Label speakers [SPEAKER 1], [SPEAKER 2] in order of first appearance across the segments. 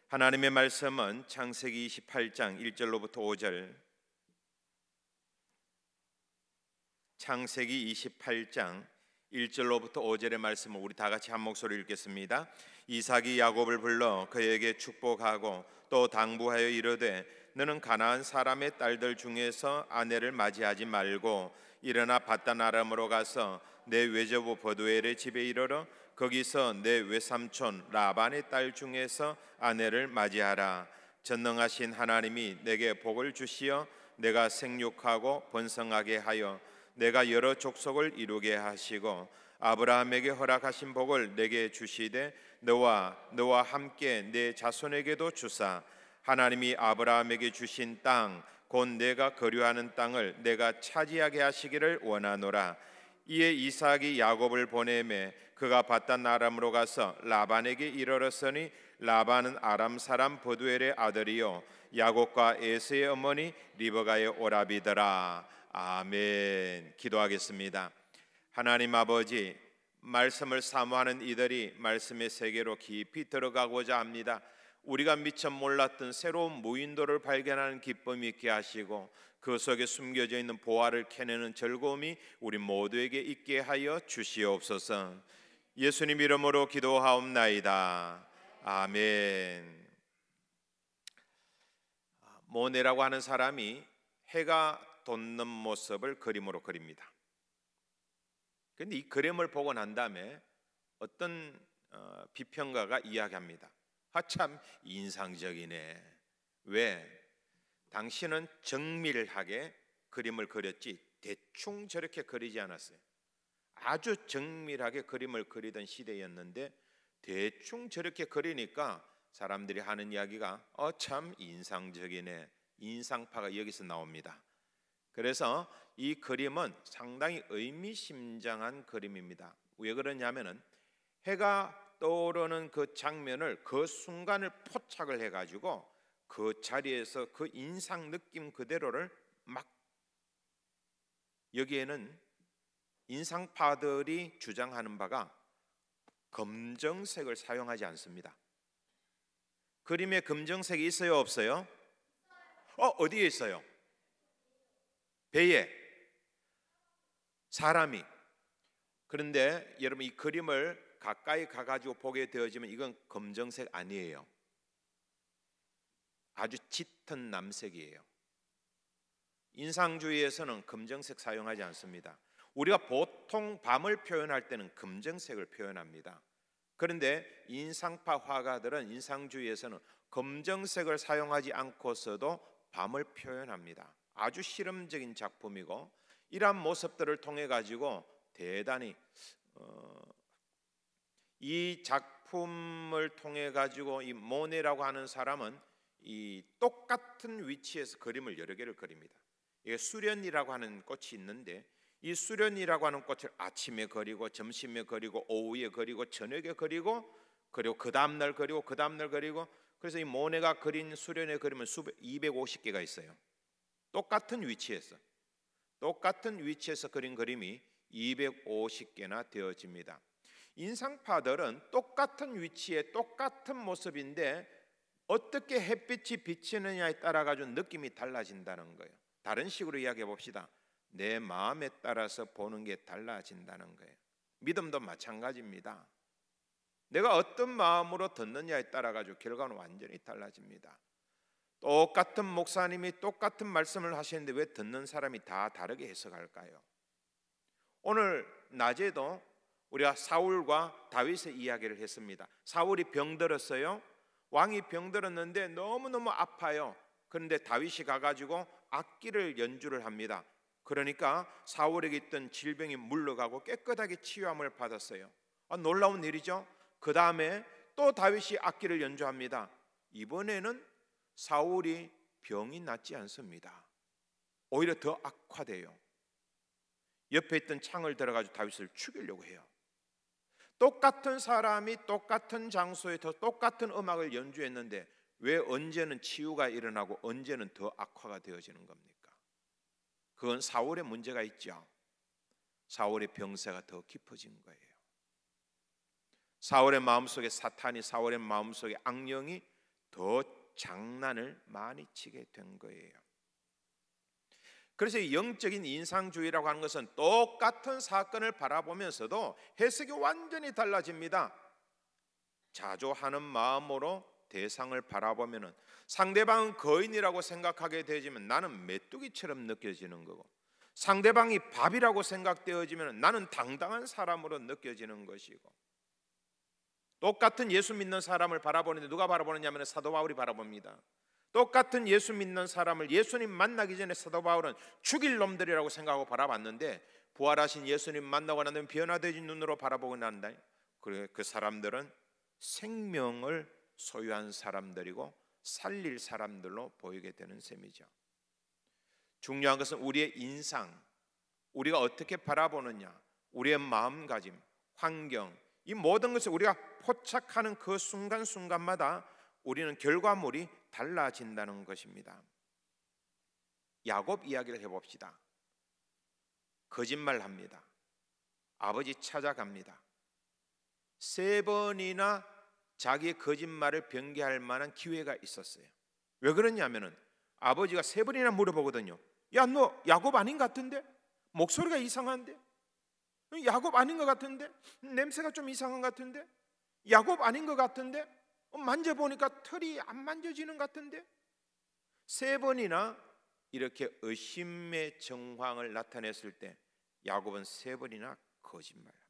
[SPEAKER 1] 하나님의 말씀은 창세기 28장 1절로부터 5절, 창세기 28장 1절로부터 5절의 말씀을 우리 다 같이 한 목소리로 읽겠습니다. 이삭이 야곱을 불러 그에게 축복하고 또 당부하여 이르되 너는 가나안 사람의 딸들 중에서 아내를 맞이하지 말고 일어나 밧단 아람으로 가서 내 외조부 버두엘의 집에 이르러 거기서 내 외삼촌 라반의 딸 중에서 아내를 맞이하라. 전능하신 하나님이 내게 복을 주시어 내가 생육하고 번성하게 하여 내가 여러 족속을 이루게 하시고 아브라함에게 허락하신 복을 내게 주시되 너와 함께 내 자손에게도 주사 하나님이 아브라함에게 주신 땅 곧 내가 거류하는 땅을 내가 차지하게 하시기를 원하노라. 이에 이삭이 야곱을 보내매 그가 밧단 아람으로 가서 라반에게 이르렀으니 라반은 아람 사람 버두엘의 아들이요 야곱과 에서의 어머니 리브가의 오라비더라. 아멘. 기도하겠습니다. 하나님 아버지, 말씀을 사모하는 이들이 말씀의 세계로 깊이 들어가고자 합니다. 우리가 미처 몰랐던 새로운 무인도를 발견하는 기쁨이 있게 하시고 그 속에 숨겨져 있는 보화를 캐내는 즐거움이 우리 모두에게 있게 하여 주시옵소서. 예수님 이름으로 기도하옵나이다. 아멘. 모네라고 하는 사람이 해가 돋는 모습을 그림으로 그립니다. 그런데 이 그림을 보고 난 다음에 어떤 비평가가 이야기합니다. 참 인상적이네. 왜? 당신은 정밀하게 그림을 그렸지 대충 저렇게 그리지 않았어요. 아주 정밀하게 그림을 그리던 시대였는데 대충 저렇게 그리니까 사람들이 하는 이야기가 참 인상적이네. 인상파가 여기서 나옵니다. 그래서 이 그림은 상당히 의미심장한 그림입니다. 왜 그러냐면은 해가 떠오르는 그 장면을 그 순간을 포착을 해가지고 그 자리에서 그 인상 느낌 그대로를 막, 여기에는 인상파들이 주장하는 바가 검정색을 사용하지 않습니다. 그림에 검정색이 있어요, 없어요? 어디에 있어요? 배에 사람이. 그런데 여러분, 이 그림을 가까이 가가지고 보게 되어지면 이건 검정색 아니에요. 아주 짙은 남색이에요. 인상주의에서는 검정색 사용하지 않습니다. 우리가 보통 밤을 표현할 때는 검정색을 표현합니다. 그런데 인상파 화가들은 인상주의에서는 검정색을 사용하지 않고서도 밤을 표현합니다. 아주 실험적인 작품이고 이러한 모습들을 통해 가지고 대단히 이 작품을 통해 가지고 이 모네라고 하는 사람은 이 똑같은 위치에서 그림을 여러 개를 그립니다. 이게 수련이라고 하는 꽃이 있는데 이 수련이라고 하는 꽃을 아침에 그리고 점심에 그리고 오후에 그리고 저녁에 그리고 그 다음날 그리고 그 다음날 그리고, 그래서 이 모네가 그린 수련의 그림은 250개가 있어요. 똑같은 위치에서 그린 그림이 250개나 되어집니다. 인상파들은 똑같은 위치에 똑같은 모습인데 어떻게 햇빛이 비치느냐에 따라 가지고 느낌이 달라진다는 거예요. 다른 식으로 이야기해 봅시다. 내 마음에 따라서 보는 게 달라진다는 거예요. 믿음도 마찬가지입니다. 내가 어떤 마음으로 듣느냐에 따라 가지고 결과는 완전히 달라집니다. 똑같은 목사님이 똑같은 말씀을 하시는데 왜 듣는 사람이 다 다르게 해석할까요? 오늘 낮에도 우리가 사울과 다윗의 이야기를 했습니다. 사울이 병들었어요. 왕이 병들었는데 너무너무 아파요. 그런데 다윗이 가가지고 악기를 연주를 합니다. 그러니까 사울에게 있던 질병이 물러가고 깨끗하게 치유함을 받았어요. 놀라운 일이죠. 그 다음에 또 다윗이 악기를 연주합니다. 이번에는 사울이 병이 낫지 않습니다. 오히려 더 악화돼요. 옆에 있던 창을 들어가지고 다윗을 죽이려고 해요. 똑같은 사람이 똑같은 장소에서 똑같은 음악을 연주했는데 왜 언제는 치유가 일어나고 언제는 더 악화가 되어지는 겁니까? 그건 사울의 문제가 있죠. 사울의 병세가 더 깊어진 거예요. 사울의 마음속에 사탄이, 사울의 마음속에 악령이 더 장난을 많이 치게 된 거예요. 그래서 영적인 인상주의라고 하는 것은 똑같은 사건을 바라보면서도 해석이 완전히 달라집니다. 자조하는 마음으로 대상을 바라보면 상대방은 거인이라고 생각하게 되지만 나는 메뚜기처럼 느껴지는 거고, 상대방이 밥이라고 생각되어지면 나는 당당한 사람으로 느껴지는 것이고, 똑같은 예수 믿는 사람을 바라보는데 누가 바라보느냐면 사도 바울이 바라봅니다. 똑같은 예수 믿는 사람을 예수님 만나기 전에 사도 바울은 죽일 놈들이라고 생각하고 바라봤는데, 부활하신 예수님 만나고 난 다음에 변화되진 눈으로 바라보고 난다. 그 사람들은 생명을 소유한 사람들이고 살릴 사람들로 보이게 되는 셈이죠. 중요한 것은 우리의 인상, 우리가 어떻게 바라보느냐, 우리의 마음가짐, 환경, 이 모든 것을 우리가 포착하는 그 순간순간마다 우리는 결과물이 달라진다는 것입니다. 야곱 이야기를 해봅시다. 거짓말합니다. 아버지 찾아갑니다. 3번이나 자기의 거짓말을 변개할 만한 기회가 있었어요. 왜 그러냐면은 아버지가 3번이나 물어보거든요. 야, 너 야곱 아닌 것 같은데? 목소리가 이상한데? 야곱 아닌 것 같은데? 냄새가 좀 이상한 것 같은데? 야곱 아닌 것 같은데? 만져보니까 털이 안 만져지는 것 같은데? 3번이나 이렇게 의심의 정황을 나타냈을 때 야곱은 3번이나 거짓말합니다.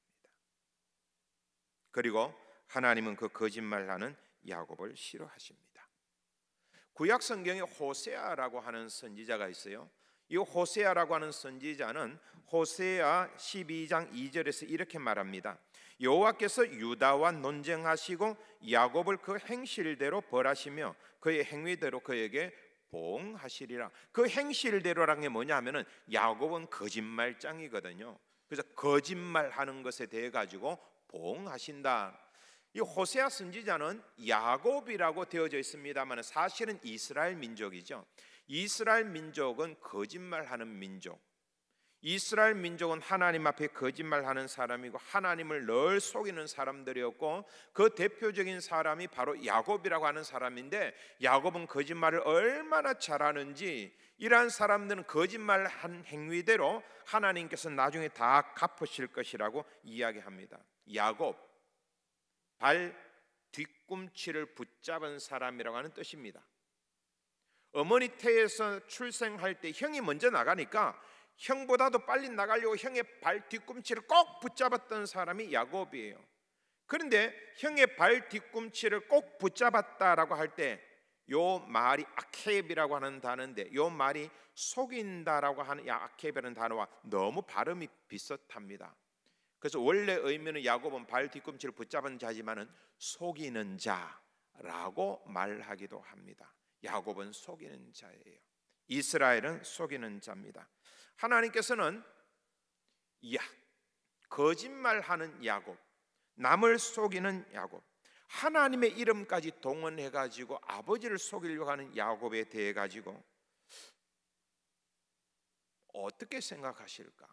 [SPEAKER 1] 그리고 하나님은 그 거짓말하는 야곱을 싫어하십니다. 구약 성경에 호세아라고 하는 선지자가 있어요. 이 호세아라고 하는 선지자는 호세아 12장 2절에서 이렇게 말합니다. 여호와께서 유다와 논쟁하시고 야곱을 그 행실대로 벌하시며 그의 행위대로 그에게 보응하시리라. 그 행실대로라는 게 뭐냐 하면은 야곱은 거짓말장이거든요. 그래서 거짓말하는 것에 대해 가지고 보응하신다. 이 호세아 선지자는 야곱이라고 되어져 있습니다만 사실은 이스라엘 민족이죠. 이스라엘 민족은 거짓말하는 민족. 이스라엘 민족은 하나님 앞에 거짓말하는 사람이고 하나님을 늘 속이는 사람들이었고, 그 대표적인 사람이 바로 야곱이라고 하는 사람인데, 야곱은 거짓말을 얼마나 잘하는지 이러한 사람들은 거짓말한 행위대로 하나님께서 나중에 다 갚으실 것이라고 이야기합니다. 야곱, 발 뒤꿈치를 붙잡은 사람이라고 하는 뜻입니다. 어머니 태에서 출생할 때 형이 먼저 나가니까 형보다도 빨리 나가려고 형의 발 뒤꿈치를 꼭 붙잡았던 사람이 야곱이에요. 그런데 형의 발 뒤꿈치를 꼭 붙잡았다라고 할 때 요 말이 아케입이라고 하는 단어인데, 요 말이 속인다라고 하는 아케입이라는 단어와 너무 발음이 비슷합니다. 그래서 원래 의미는 야곱은 발 뒤꿈치를 붙잡은 자지만은 속이는 자라고 말하기도 합니다. 야곱은 속이는 자예요. 이스라엘은 속이는 자입니다. 하나님께서는 거짓말하는 야곱, 남을 속이는 야곱, 하나님의 이름까지 동원해 가지고 아버지를 속이려고 하는 야곱에 대해 가지고 어떻게 생각하실까?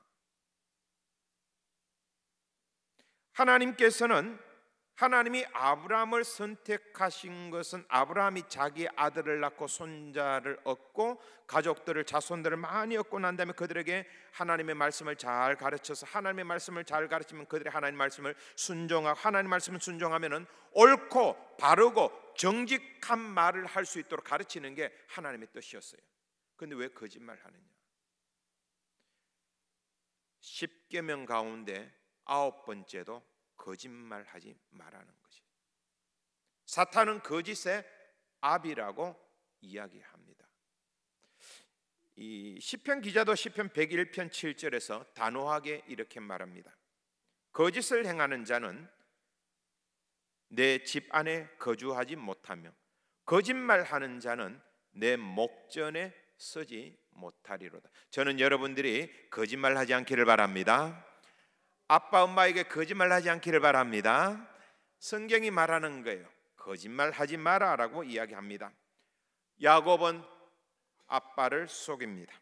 [SPEAKER 1] 하나님이 아브라함을 선택하신 것은 아브라함이 자기 아들을 낳고 손자를 얻고 가족들을, 자손들을 많이 얻고 난 다음에 그들에게 하나님의 말씀을 잘 가르쳐서, 하나님의 말씀을 잘 가르치면 그들이 하나님의 말씀을 순종하고, 하나님의 말씀을 순종하면은 옳고 바르고 정직한 말을 할 수 있도록 가르치는 게 하나님의 뜻이었어요. 그런데 왜 거짓말하느냐? 10계명 가운데 9번째도 거짓말하지 말라는 것이. 사탄은 거짓의 아비라고 이야기합니다. 이 시편 기자도 시편 101편 7절에서 단호하게 이렇게 말합니다. 거짓을 행하는 자는 내 집 안에 거주하지 못하며 거짓말하는 자는 내 목전에 서지 못하리로다. 저는 여러분들이 거짓말하지 않기를 바랍니다. 아빠 엄마에게 거짓말하지 않기를 바랍니다. 성경이 말하는 거예요. 거짓말하지 마라라고 이야기합니다. 야곱은 아빠를 속입니다.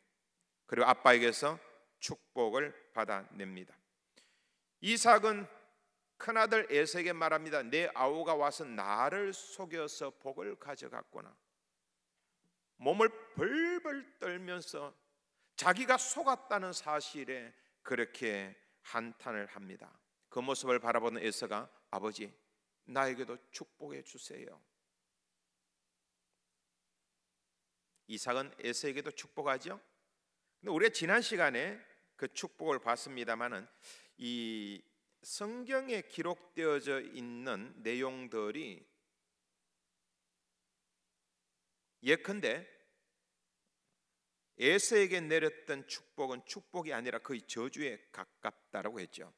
[SPEAKER 1] 그리고 아빠에게서 축복을 받아냅니다. 이삭은 큰아들 에서에게 말합니다. 내 아우가 와서 나를 속여서 복을 가져갔구나. 몸을 벌벌 떨면서 자기가 속았다는 사실에 그렇게 한탄을 합니다. 그 모습을 바라보는 에서가 아버지, 나에게도 축복해 주세요. 이삭은 에서에게도 축복하죠. 근데 우리가 지난 시간에 그 축복을 봤습니다마는 이 성경에 기록되어져 있는 내용들이 예컨대 에서에게 내렸던 축복은 축복이 아니라 거의 저주에 가깝다라고 했죠.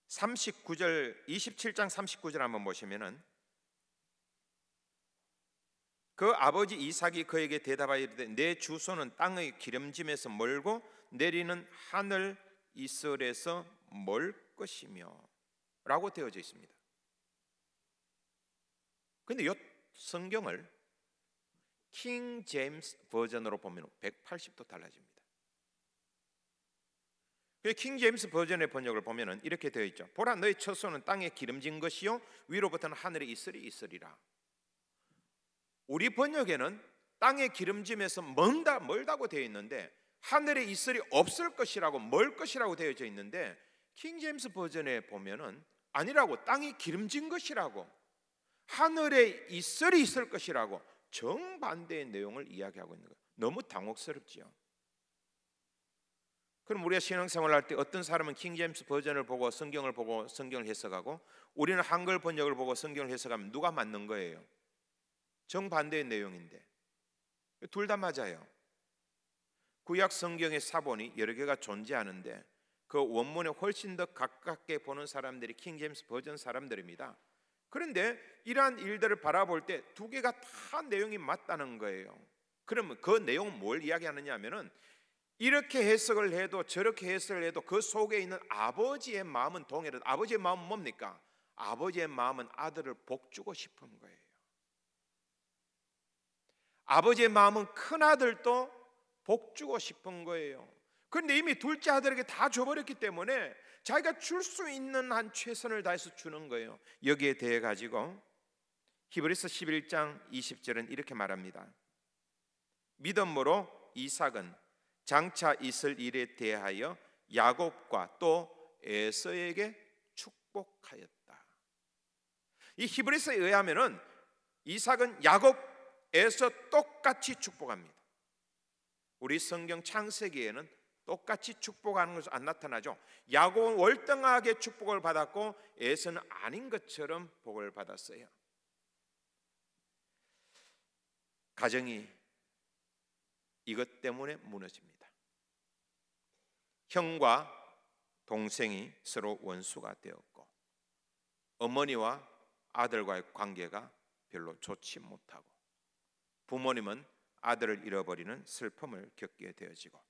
[SPEAKER 1] (39절) 27장 39절 한번 보시면은 그 아버지 이삭이 그에게 대답하여 이르되 내 주소는 땅의 기름짐에서 멀고 내리는 하늘 이슬에서 멀 것이며 라고 되어져 있습니다. 근데 이 성경을 킹 제임스 버전으로 보면 180도 달라집니다. 킹 제임스 버전의 번역을 보면 이렇게 되어 있죠. 보라, 너의 처소는 땅에 기름진 것이요 위로부터는 하늘의 이슬이 있으리라. 우리 번역에는 땅의 기름짐에서 멀다고 되어 있는데 하늘의 이슬이 없을 것이라고 멀 것이라고 되어져 있는데 킹 제임스 버전에 보면은 아니라고, 땅이 기름진 것이라고, 하늘에 이슬이 있을 것이라고 정반대의 내용을 이야기하고 있는 거예요. 너무 당혹스럽지요. 그럼 우리가 신앙생활을 할 때 어떤 사람은 킹 제임스 버전을 보고 성경을 해석하고 우리는 한글 번역을 보고 성경을 해석하면 누가 맞는 거예요? 정반대의 내용인데 둘 다 맞아요. 구약 성경의 사본이 여러 개가 존재하는데 그 원문에 훨씬 더 가깝게 보는 사람들이 킹 제임스 버전 사람들입니다. 그런데 이러한 일들을 바라볼 때 두 개가 다 내용이 맞다는 거예요. 그러면 그 내용은 뭘 이야기하느냐 하면은 이렇게 해석을 해도 저렇게 해석을 해도 그 속에 있는 아버지의 마음은 동일하다. 아버지의 마음은 뭡니까? 아버지의 마음은 아들을 복주고 싶은 거예요. 아버지의 마음은 큰아들도 복주고 싶은 거예요. 그런데 이미 둘째 아들에게 다 줘버렸기 때문에 자기가 줄 수 있는 한 최선을 다해서 주는 거예요. 여기에 대해 가지고 히브리서 11장 20절은 이렇게 말합니다. 믿음으로 이삭은 장차 있을 일에 대하여 야곱과 또 에서에게 축복하였다. 이 히브리서에 의하면은 이삭은 야곱, 에서 똑같이 축복합니다. 우리 성경 창세기에는 똑같이 축복하는 것은 안 나타나죠. 야곱은 월등하게 축복을 받았고 에서는 아닌 것처럼 복을 받았어요. 가정이 이것 때문에 무너집니다. 형과 동생이 서로 원수가 되었고 어머니와 아들과의 관계가 별로 좋지 못하고 부모님은 아들을 잃어버리는 슬픔을 겪게 되어지고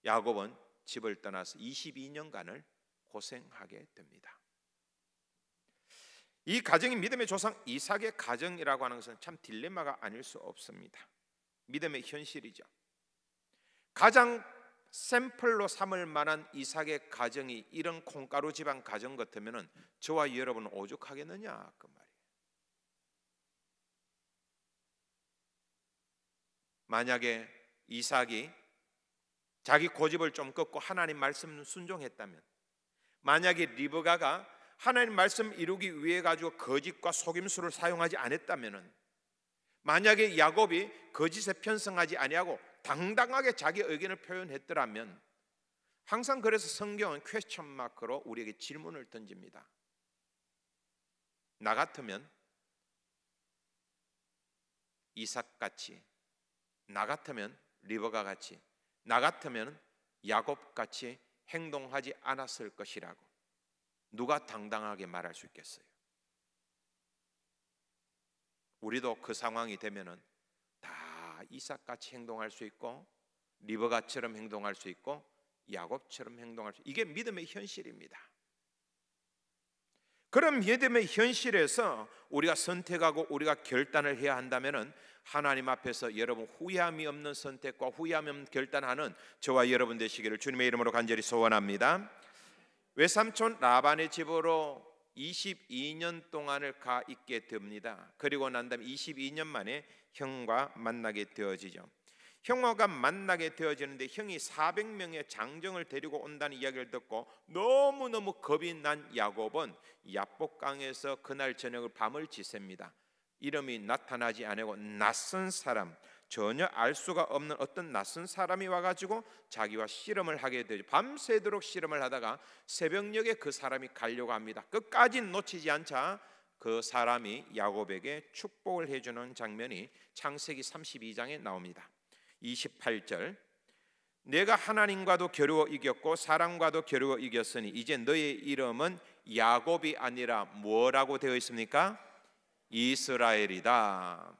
[SPEAKER 1] 야곱은 집을 떠나서 22년간을 고생하게 됩니다. 이 가정이 믿음의 조상 이삭의 가정이라고 하는 것은 참 딜레마가 아닐 수 없습니다. 믿음의 현실이죠. 가장 샘플로 삼을 만한 이삭의 가정이 이런 콩가루 집안 가정 같으면 저와 여러분은 오죽하겠느냐 그 말이에요. 만약에 이삭이 자기 고집을 좀 꺾고 하나님 말씀 순종했다면, 만약에 리브가가 하나님 말씀 이루기 위해 가지고 거짓과 속임수를 사용하지 않았다면, 만약에 야곱이 거짓에 편성하지 아니하고 당당하게 자기 의견을 표현했더라면, 항상 그래서 성경은 퀘스천 마크로 우리에게 질문을 던집니다. 나 같으면 이삭같이, 나 같으면 리브가 같이, 나 같으면 야곱 같이 행동하지 않았을 것이라고 누가 당당하게 말할 수 있겠어요? 우리도 그 상황이 되면은 다 이삭같이 행동할 수 있고 리브가처럼 행동할 수 있고 야곱처럼 행동할 수 있고, 이게 믿음의 현실입니다. 그런 믿음의 현실에서 우리가 선택하고 우리가 결단을 해야 한다면은 하나님 앞에서 여러분 후회함이 없는 선택과 후회함이 없는 결단하는 저와 여러분 되시기를 주님의 이름으로 간절히 소원합니다. 외삼촌 라반의 집으로 22년 동안을 가 있게 됩니다. 그리고 난 다음에 22년 만에 형과 만나게 되어지죠. 형과 만나게 되어지는데 형이 400명의 장정을 데리고 온다는 이야기를 듣고 너무너무 겁이 난 야곱은 야복강에서 그날 저녁을 밤을 지셉니다. 이름이 나타나지 않고 낯선 사람, 전혀 알 수가 없는 어떤 낯선 사람이 와가지고 자기와 씨름을 하게 되죠. 밤새도록 씨름을 하다가 새벽녘에 그 사람이 가려고 합니다. 끝까지 놓치지 않자 그 사람이 야곱에게 축복을 해주는 장면이 창세기 32장에 나옵니다. 28절, 내가 하나님과도 겨루어 이겼고 사람과도 겨루어 이겼으니 이제 너의 이름은 야곱이 아니라 뭐라고 되어 있습니까? 이스라엘이다.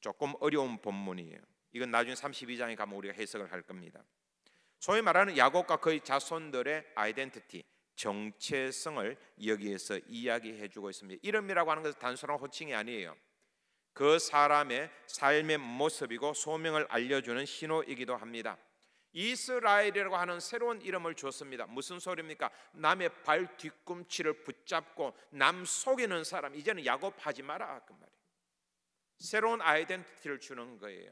[SPEAKER 1] 조금 어려운 본문이에요. 이건 나중에 32장에 가면 우리가 해석을 할 겁니다. 소위 말하는 야곱과 그의 자손들의 아이덴티티, 정체성을 여기에서 이야기해주고 있습니다. 이름이라고 하는 것은 단순한 호칭이 아니에요. 그 사람의 삶의 모습이고 소명을 알려주는 신호이기도 합니다. 이스라엘이라고 하는 새로운 이름을 줬습니다. 무슨 소리입니까? 남의 발 뒤꿈치를 붙잡고 남 속이는 사람, 이제는 야곱하지 마라 그 말이에요. 새로운 아이덴티티를 주는 거예요.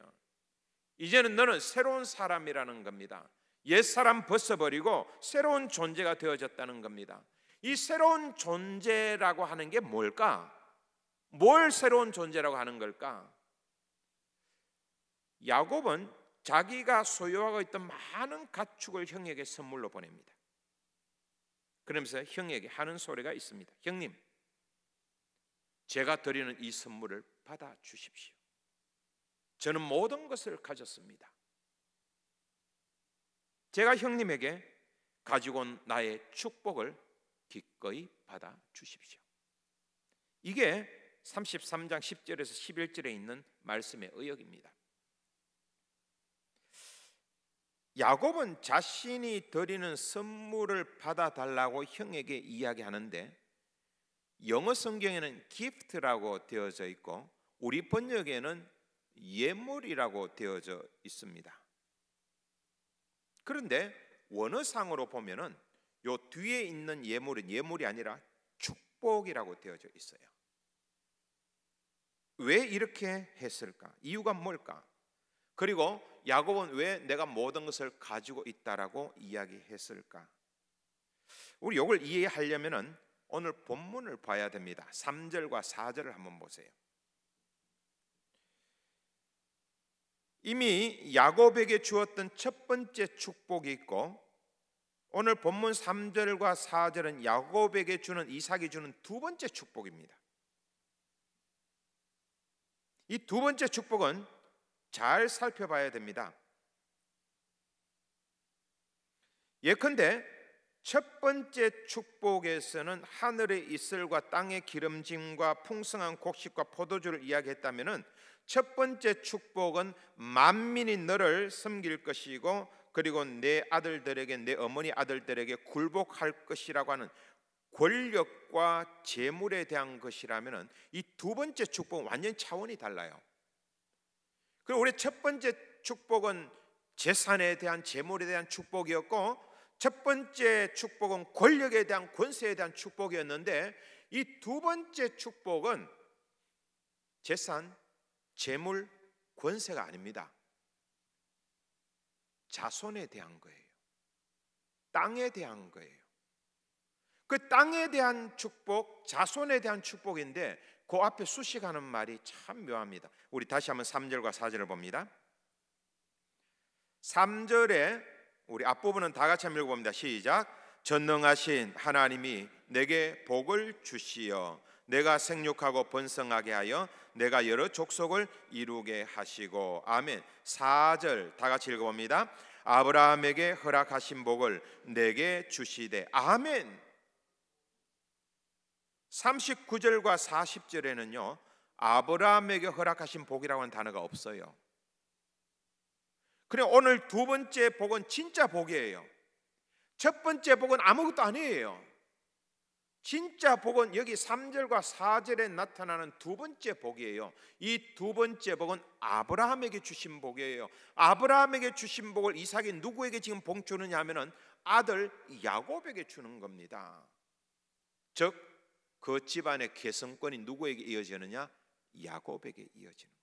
[SPEAKER 1] 이제는 너는 새로운 사람이라는 겁니다. 옛사람 벗어버리고 새로운 존재가 되어졌다는 겁니다. 이 새로운 존재라고 하는 게 뭘까? 뭘 새로운 존재라고 하는 걸까? 야곱은 자기가 소유하고 있던 많은 가축을 형에게 선물로 보냅니다. 그러면서 형에게 하는 소리가 있습니다. 형님, 제가 드리는 이 선물을 받아 주십시오. 저는 모든 것을 가졌습니다. 제가 형님에게 가지고 온 나의 축복을 기꺼이 받아 주십시오. 이게 33장 10절에서 11절에 있는 말씀의 의역입니다. 야곱은 자신이 드리는 선물을 받아달라고 형에게 이야기하는데 영어 성경에는 gift라고 되어져 있고 우리 번역에는 예물이라고 되어져 있습니다. 그런데 원어상으로 보면은 요 뒤에 있는 예물은 예물이 아니라 축복이라고 되어져 있어요. 왜 이렇게 했을까? 이유가 뭘까? 그리고 야곱은 왜 내가 모든 것을 가지고 있다라고 이야기했을까? 우리 이걸 이해하려면은 오늘 본문을 봐야 됩니다. 3절과 4절을 한번 보세요. 이미 야곱에게 주었던 첫 번째 축복이 있고 오늘 본문 3절과 4절은 야곱에게 주는 이삭이 주는 두 번째 축복입니다. 이 두 번째 축복은 잘 살펴봐야 됩니다. 예컨대 첫 번째 축복에서는 하늘의 이슬과 땅의 기름짐과 풍성한 곡식과 포도주를 이야기했다면은 첫 번째 축복은 만민이 너를 섬길 것이고 그리고 내 아들들에게 내 어머니 아들들에게 굴복할 것이라고 하는 권력과 재물에 대한 것이라면은 이 두 번째 축복은 완전 차원이 달라요. 그리고 우리 첫 번째 축복은 재산에 대한 재물에 대한 축복이었고 첫 번째 축복은 권력에 대한 권세에 대한 축복이었는데 이 두 번째 축복은 재산, 재물, 권세가 아닙니다. 자손에 대한 거예요. 땅에 대한 거예요. 그 땅에 대한 축복, 자손에 대한 축복인데 그 앞에 수식하는 말이 참 묘합니다. 우리 다시 한번 3절과 4절을 봅니다. 3절에 우리 앞부분은 다 같이 한번 읽어봅니다. 시작. 전능하신 하나님이 내게 복을 주시어 내가 생육하고 번성하게 하여 내가 여러 족속을 이루게 하시고 아멘. 4절 다 같이 읽어봅니다. 아브라함에게 허락하신 복을 내게 주시되 아멘. 39절과 40절에는요 아브라함에게 허락하신 복이라고 하는 단어가 없어요. 그래 오늘 두 번째 복은 진짜 복이에요. 첫 번째 복은 아무것도 아니에요. 진짜 복은 여기 3절과 4절에 나타나는 두 번째 복이에요. 이 두 번째 복은 아브라함에게 주신 복이에요. 아브라함에게 주신 복을 이삭이 누구에게 지금 복 주느냐 하면은 아들 야곱에게 주는 겁니다. 즉 그 집안의 계승권이 누구에게 이어지느냐? 야곱에게 이어지는 거예요.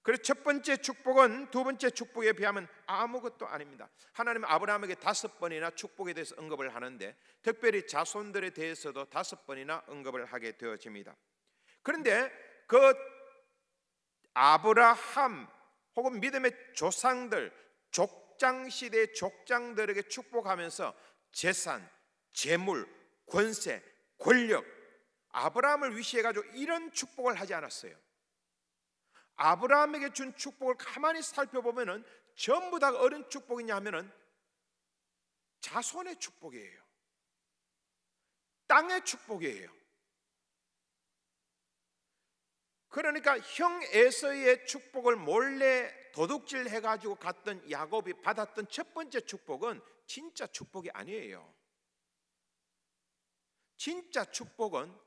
[SPEAKER 1] 그래서 첫 번째 축복은 두 번째 축복에 비하면 아무것도 아닙니다. 하나님은 아브라함에게 5번이나 축복에 대해서 언급을 하는데 특별히 자손들에 대해서도 5번이나 언급을 하게 되어집니다. 그런데 그 아브라함 혹은 믿음의 조상들, 족장시대의 족장들에게 축복하면서 재산, 재물, 권세, 권력, 아브라함을 위시해가지고 이런 축복을 하지 않았어요. 아브라함에게 준 축복을 가만히 살펴보면은 전부 다 어떤 축복이냐 하면은 자손의 축복이에요. 땅의 축복이에요. 그러니까 형 에서의 축복을 몰래 도둑질 해가지고 갔던 야곱이 받았던 첫 번째 축복은 진짜 축복이 아니에요. 진짜 축복은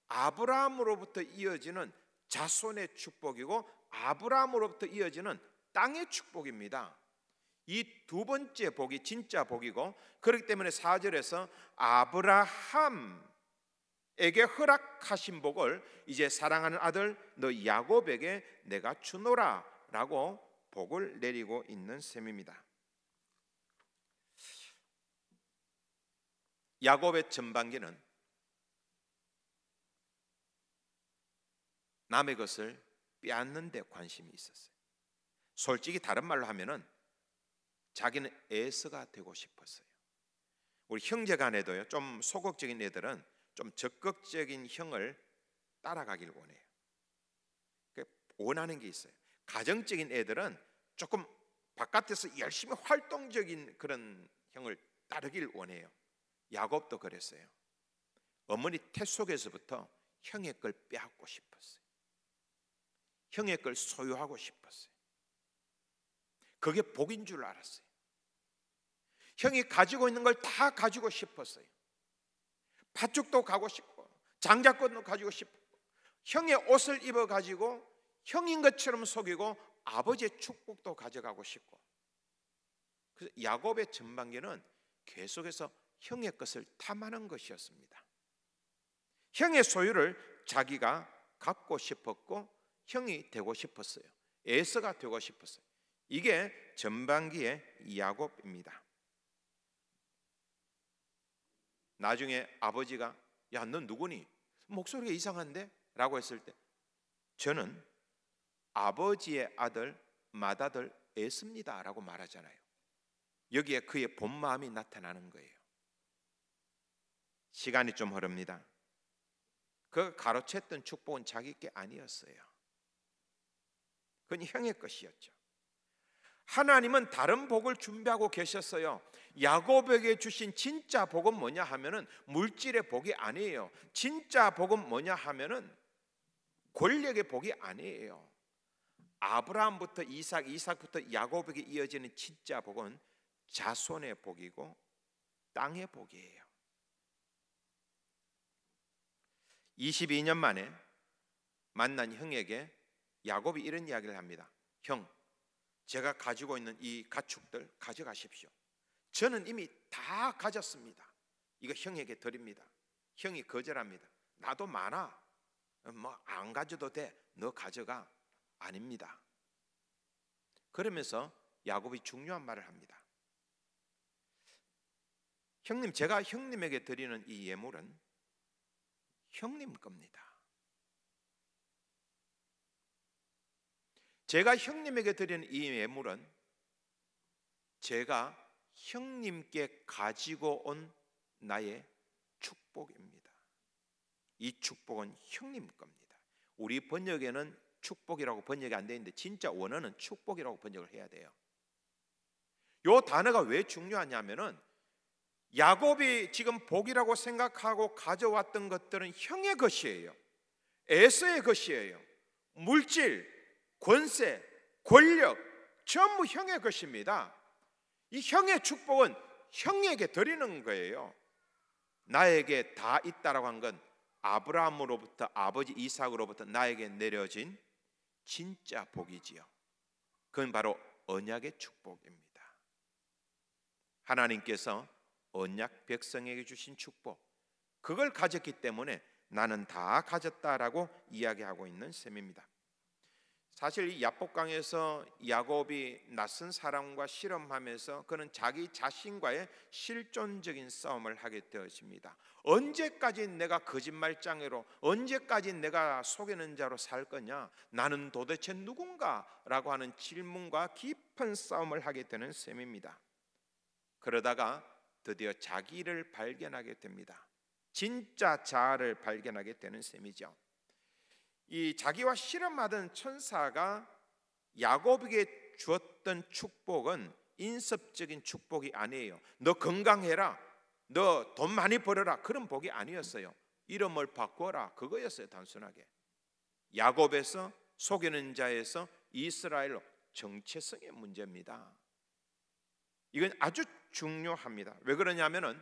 [SPEAKER 1] 아브라함으로부터 이어지는 자손의 축복이고 아브라함으로부터 이어지는 땅의 축복입니다. 이 두 번째 복이 진짜 복이고 그렇기 때문에 4절에서 아브라함에게 허락하신 복을 이제 사랑하는 아들 너 야곱에게 내가 주노라 라고 복을 내리고 있는 셈입니다. 야곱의 전반기는 남의 것을 빼앗는 데 관심이 있었어요. 솔직히 다른 말로 하면은 자기는 에서가 되고 싶었어요. 우리 형제 간에도요, 좀 소극적인 애들은 좀 적극적인 형을 따라가길 원해요. 원하는 게 있어요. 가정적인 애들은 조금 바깥에서 열심히 활동적인 그런 형을 따르길 원해요. 야곱도 그랬어요. 어머니 태 속에서부터 형의 걸 빼앗고 싶었어요. 형의 걸 소유하고 싶었어요. 그게 복인 줄 알았어요. 형이 가지고 있는 걸 다 가지고 싶었어요. 팥죽도 가고 싶고 장자권도 가지고 싶고 형의 옷을 입어가지고 형인 것처럼 속이고 아버지의 축복도 가져가고 싶고. 그래서 야곱의 전반기는 계속해서 형의 것을 탐하는 것이었습니다. 형의 소유를 자기가 갖고 싶었고 형이 되고 싶었어요. 에서가 되고 싶었어요. 이게 전반기의 야곱입니다. 나중에 아버지가 야, 넌 누구니? 목소리가 이상한데? 라고 했을 때 저는 아버지의 아들 맏아들 에서입니다 라고 말하잖아요. 여기에 그의 본 마음이 나타나는 거예요. 시간이 좀 흐릅니다. 그 가로챘던 축복은 자기 게 아니었어요. 그건 형의 것이었죠. 하나님은 다른 복을 준비하고 계셨어요. 야곱에게 주신 진짜 복은 뭐냐 하면은 물질의 복이 아니에요. 진짜 복은 뭐냐 하면은 권력의 복이 아니에요. 아브라함부터 이삭, 이삭부터 야곱에게 이어지는 진짜 복은 자손의 복이고 땅의 복이에요. 22년 만에 만난 형에게 야곱이 이런 이야기를 합니다. 형, 제가 가지고 있는 이 가축들 가져가십시오. 저는 이미 다 가졌습니다. 이거 형에게 드립니다. 형이 거절합니다. 나도 많아. 뭐 안 가져도 돼. 너 가져가. 아닙니다. 그러면서 야곱이 중요한 말을 합니다. 형님, 제가 형님에게 드리는 이 예물은 형님 겁니다. 제가 형님에게 드리는 이 예물은 제가 형님께 가지고 온 나의 축복입니다. 이 축복은 형님 겁니다. 우리 번역에는 축복이라고 번역이 안 되어 있는데 진짜 원어는 축복이라고 번역을 해야 돼요. 이 단어가 왜 중요하냐면은 야곱이 지금 복이라고 생각하고 가져왔던 것들은 형의 것이에요. 에서의 것이에요. 물질, 권세, 권력 전부 형의 것입니다. 이 형의 축복은 형에게 드리는 거예요. 나에게 다 있다라고 한 건 아브라함으로부터 아버지 이삭으로부터 나에게 내려진 진짜 복이지요. 그건 바로 언약의 축복입니다. 하나님께서 언약 백성에게 주신 축복, 그걸 가졌기 때문에 나는 다 가졌다라고 이야기하고 있는 셈입니다. 사실 이 야복강에서 야곱이 낯선 사람과 실험하면서 그는 자기 자신과의 실존적인 싸움을 하게 되어집니다. 언제까지 내가 거짓말장애로, 언제까지 내가 속이는 자로 살 거냐, 나는 도대체 누군가라고 하는 질문과 깊은 싸움을 하게 되는 셈입니다. 그러다가 드디어 자기를 발견하게 됩니다. 진짜 자아를 발견하게 되는 셈이죠. 이 자기와 실험하던 천사가 야곱에게 주었던 축복은 인습적인 축복이 아니에요. 너 건강해라, 너 돈 많이 벌어라, 그런 복이 아니었어요. 이름을 바꿔라, 그거였어요. 단순하게 야곱에서, 속이는 자에서 이스라엘로, 정체성의 문제입니다. 이건 아주 중요합니다. 왜 그러냐면은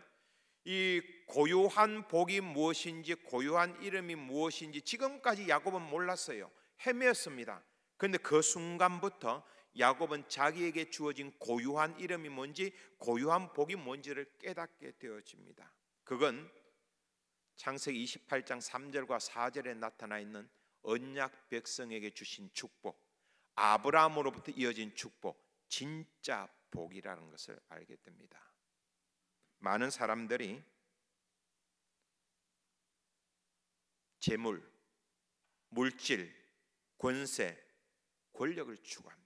[SPEAKER 1] 이 고유한 복이 무엇인지, 고유한 이름이 무엇인지 지금까지 야곱은 몰랐어요. 헤매었습니다. 그런데 그 순간부터 야곱은 자기에게 주어진 고유한 이름이 뭔지, 고유한 복이 뭔지를 깨닫게 되어집니다. 그건 창세기 28장 3절과 4절에 나타나 있는 언약 백성에게 주신 축복, 아브라함으로부터 이어진 축복, 진짜 복이라는 것을 알게 됩니다. 많은 사람들이 재물, 물질, 권세, 권력을 추구합니다.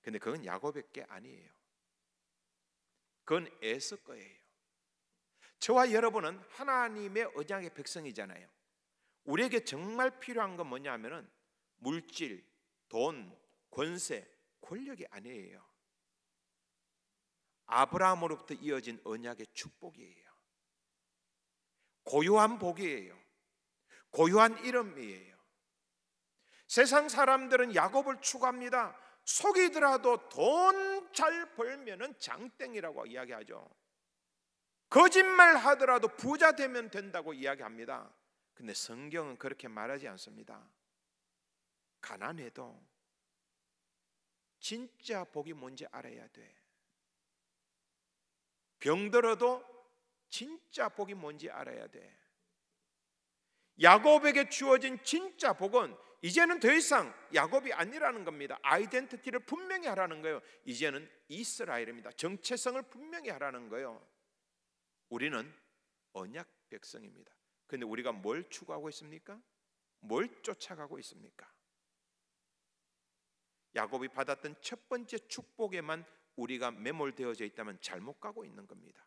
[SPEAKER 1] 근데 그건 야곱의 게 아니에요. 그건 에서 거예요. 저와 여러분은 하나님의 언약의 백성이잖아요. 우리에게 정말 필요한 건 뭐냐면은 물질, 돈, 권세, 권력이 아니에요. 아브라함으로부터 이어진 언약의 축복이에요. 고유한 복이에요. 고유한 이름이에요. 세상 사람들은 야곱을 추구합니다. 속이더라도 돈 잘 벌면은 장땡이라고 이야기하죠. 거짓말 하더라도 부자 되면 된다고 이야기합니다. 근데 성경은 그렇게 말하지 않습니다. 가난해도 진짜 복이 뭔지 알아야 돼. 병들어도 진짜 복이 뭔지 알아야 돼. 야곱에게 주어진 진짜 복은 이제는 더 이상 야곱이 아니라는 겁니다. 아이덴티티를 분명히 하라는 거예요. 이제는 이스라엘입니다. 정체성을 분명히 하라는 거예요. 우리는 언약 백성입니다. 그런데 우리가 뭘 추구하고 있습니까? 뭘 쫓아가고 있습니까? 야곱이 받았던 첫 번째 축복에만 우리가 매몰되어져 있다면 잘못 가고 있는 겁니다.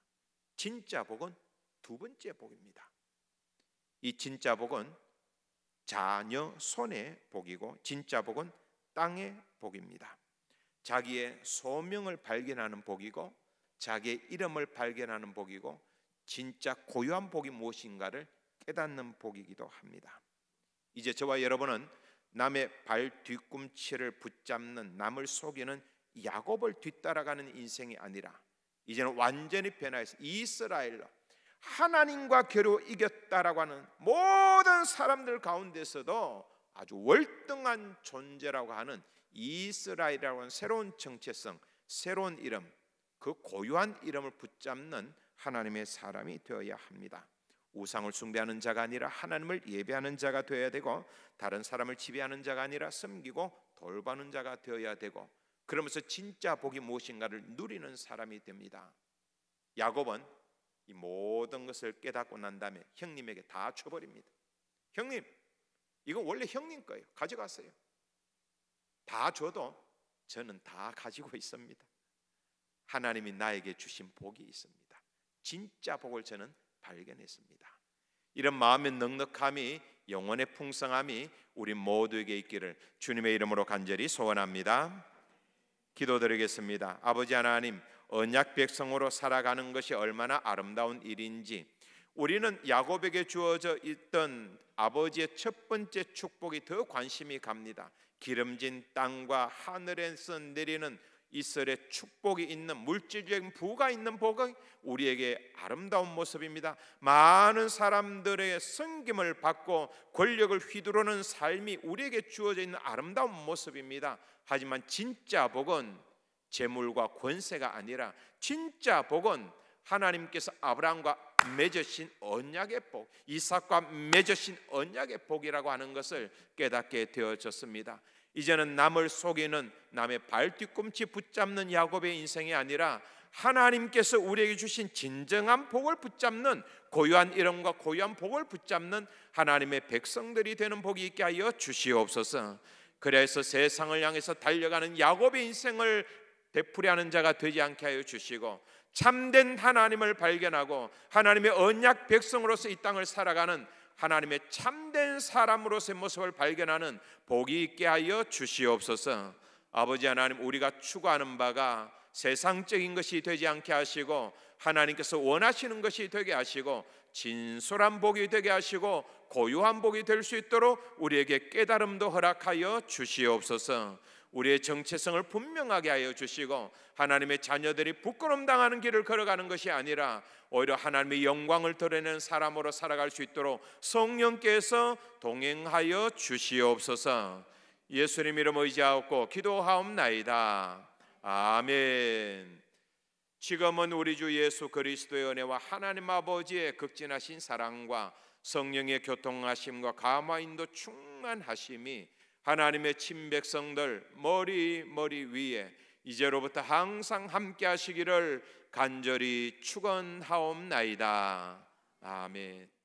[SPEAKER 1] 진짜 복은 두 번째 복입니다. 이 진짜 복은 자녀 손의 복이고, 진짜 복은 땅의 복입니다. 자기의 소명을 발견하는 복이고, 자기의 이름을 발견하는 복이고, 진짜 고유한 복이 무엇인가를 깨닫는 복이기도 합니다. 이제 저와 여러분은 남의 발 뒤꿈치를 붙잡는, 남을 속이는 야곱을 뒤따라가는 인생이 아니라 이제는 완전히 변화해서 이스라엘로, 하나님과 겨루 이겼다라고 하는 모든 사람들 가운데서도 아주 월등한 존재라고 하는 이스라엘이라고 하는 새로운 정체성, 새로운 이름, 그 고유한 이름을 붙잡는 하나님의 사람이 되어야 합니다. 우상을 숭배하는 자가 아니라 하나님을 예배하는 자가 되어야 되고, 다른 사람을 지배하는 자가 아니라 섬기고 돌보는 자가 되어야 되고, 그러면서 진짜 복이 무엇인가를 누리는 사람이 됩니다. 야곱은 이 모든 것을 깨닫고 난 다음에 형님에게 다 줘버립니다. 형님, 이거 원래 형님 거예요. 가져가세요. 다 줘도 저는 다 가지고 있습니다. 하나님이 나에게 주신 복이 있습니다. 진짜 복을 저는 발견했습니다. 이런 마음의 넉넉함이, 영혼의 풍성함이 우리 모두에게 있기를 주님의 이름으로 간절히 소원합니다. 기도드리겠습니다. 아버지 하나님, 언약 백성으로 살아가는 것이 얼마나 아름다운 일인지, 우리는 야곱에게 주어져 있던 아버지의 첫 번째 축복이 더 관심이 갑니다. 기름진 땅과 하늘에서 내리는 이스라엘의 축복이 있는 물질적인 부가 있는 복은 우리에게 아름다운 모습입니다. 많은 사람들의 섬김을 받고 권력을 휘두르는 삶이 우리에게 주어져 있는 아름다운 모습입니다. 하지만 진짜 복은 재물과 권세가 아니라 진짜 복은 하나님께서 아브라함과 맺으신 언약의 복, 이삭과 맺으신 언약의 복이라고 하는 것을 깨닫게 되어졌습니다. 이제는 남을 속이는 남의 발뒤꿈치 붙잡는 야곱의 인생이 아니라 하나님께서 우리에게 주신 진정한 복을 붙잡는, 고유한 이름과 고유한 복을 붙잡는 하나님의 백성들이 되는 복이 있게 하여 주시옵소서. 그래서 세상을 향해서 달려가는 야곱의 인생을 되풀이하는 자가 되지 않게 하여 주시고, 참된 하나님을 발견하고 하나님의 언약 백성으로서 이 땅을 살아가는 하나님의 참된 사람으로서의 모습을 발견하는 복이 있게 하여 주시옵소서. 아버지 하나님, 우리가 추구하는 바가 세상적인 것이 되지 않게 하시고 하나님께서 원하시는 것이 되게 하시고 진솔한 복이 되게 하시고 고유한 복이 될 수 있도록 우리에게 깨달음도 허락하여 주시옵소서. 우리의 정체성을 분명하게 하여 주시고 하나님의 자녀들이 부끄러움 당하는 길을 걸어가는 것이 아니라 오히려 하나님의 영광을 드러내는 사람으로 살아갈 수 있도록 성령께서 동행하여 주시옵소서. 예수님 이름 의지하옵고 기도하옵나이다. 아멘. 지금은 우리 주 예수 그리스도의 은혜와 하나님 아버지의 극진하신 사랑과 성령의 교통하심과 감화인도 충만하심이 하나님의 친백성들 머리 위에 이제로부터 항상 함께 하시기를 간절히 축원하옵나이다. 아멘.